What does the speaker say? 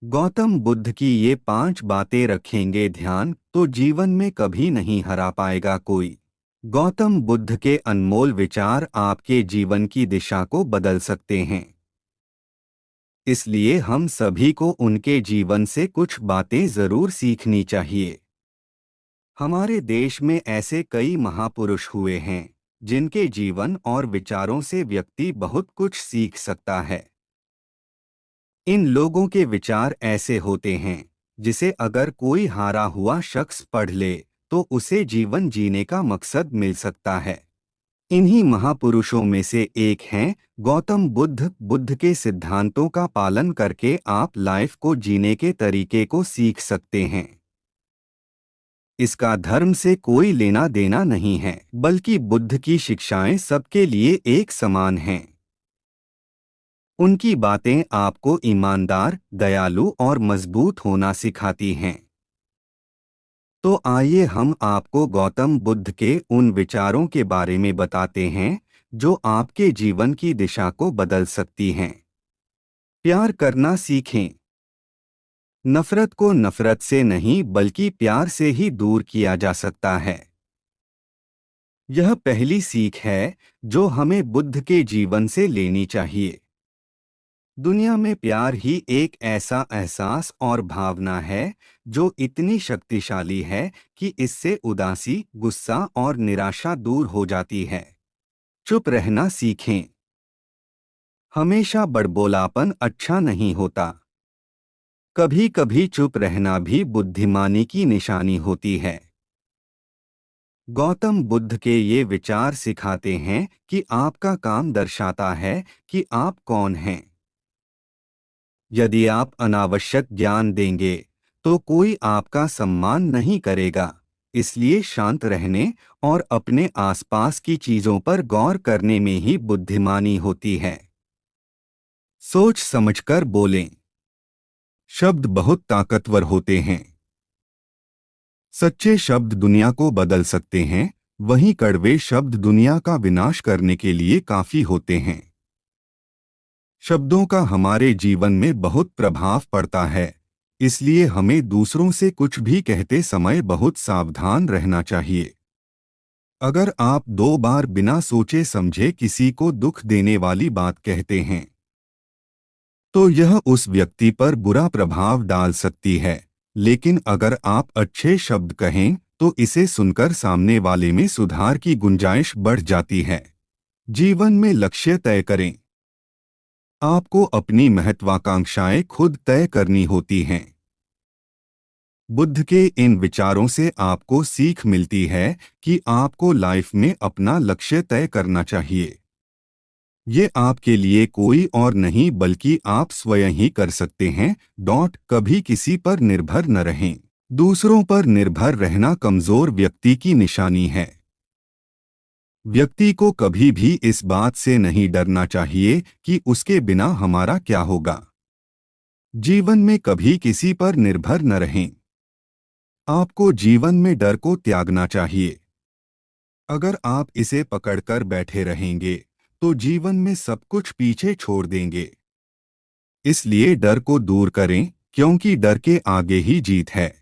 गौतम बुद्ध की ये 5 बातें रखेंगे ध्यान तो जीवन में कभी नहीं हरा पाएगा कोई। गौतम बुद्ध के अनमोल विचार आपके जीवन की दिशा को बदल सकते हैं। इसलिए हम सभी को उनके जीवन से कुछ बातें जरूर सीखनी चाहिए। हमारे देश में ऐसे कई महापुरुष हुए हैं जिनके जीवन और विचारों से व्यक्ति बहुत कुछ सीख सकता है। इन लोगों के विचार ऐसे होते हैं जिसे अगर कोई हारा हुआ शख्स पढ़ ले तो उसे जीवन जीने का मकसद मिल सकता है। इन्हीं महापुरुषों में से एक हैं गौतम बुद्ध। बुद्ध के सिद्धांतों का पालन करके आप लाइफ को जीने के तरीके को सीख सकते हैं। इसका धर्म से कोई लेना देना नहीं है, बल्कि बुद्ध की शिक्षाएं सबके लिए एक समान हैं। उनकी बातें आपको ईमानदार, दयालु और मजबूत होना सिखाती हैं। तो आइए हम आपको गौतम बुद्ध के उन विचारों के बारे में बताते हैं जो आपके जीवन की दिशा को बदल सकती हैं। प्यार करना सीखें। नफरत को नफरत से नहीं बल्कि प्यार से ही दूर किया जा सकता है। यह पहली सीख है जो हमें बुद्ध के जीवन से लेनी चाहिए। दुनिया में प्यार ही एक ऐसा एहसास और भावना है जो इतनी शक्तिशाली है कि इससे उदासी, गुस्सा और निराशा दूर हो जाती है। चुप रहना सीखें। हमेशा बड़बोलापन अच्छा नहीं होता। कभी कभी चुप रहना भी बुद्धिमानी की निशानी होती है। गौतम बुद्ध के ये विचार सिखाते हैं कि आपका काम दर्शाता है कि आप कौन हैं। यदि आप अनावश्यक ज्ञान देंगे तो कोई आपका सम्मान नहीं करेगा। इसलिए शांत रहने और अपने आसपास की चीजों पर गौर करने में ही बुद्धिमानी होती है। सोच समझकर बोलें। शब्द बहुत ताकतवर होते हैं। सच्चे शब्द दुनिया को बदल सकते हैं, वहीं कड़वे शब्द दुनिया का विनाश करने के लिए काफी होते हैं। शब्दों का हमारे जीवन में बहुत प्रभाव पड़ता है, इसलिए हमें दूसरों से कुछ भी कहते समय बहुत सावधान रहना चाहिए। अगर आप 2 बार बिना सोचे समझे किसी को दुख देने वाली बात कहते हैं तो यह उस व्यक्ति पर बुरा प्रभाव डाल सकती है, लेकिन अगर आप अच्छे शब्द कहें तो इसे सुनकर सामने वाले में सुधार की गुंजाइश बढ़ जाती है। जीवन में लक्ष्य तय करें। आपको अपनी महत्वाकांक्षाएं खुद तय करनी होती हैं। बुद्ध के इन विचारों से आपको सीख मिलती है कि आपको लाइफ में अपना लक्ष्य तय करना चाहिए। ये आपके लिए कोई और नहीं बल्कि आप स्वयं ही कर सकते हैं। कभी किसी पर निर्भर न रहें। दूसरों पर निर्भर रहना कमजोर व्यक्ति की निशानी है। व्यक्ति को कभी भी इस बात से नहीं डरना चाहिए कि उसके बिना हमारा क्या होगा। जीवन में कभी किसी पर निर्भर न रहें। आपको जीवन में डर को त्यागना चाहिए। अगर आप इसे पकड़कर बैठे रहेंगे तो जीवन में सब कुछ पीछे छोड़ देंगे। इसलिए डर को दूर करें, क्योंकि डर के आगे ही जीत है।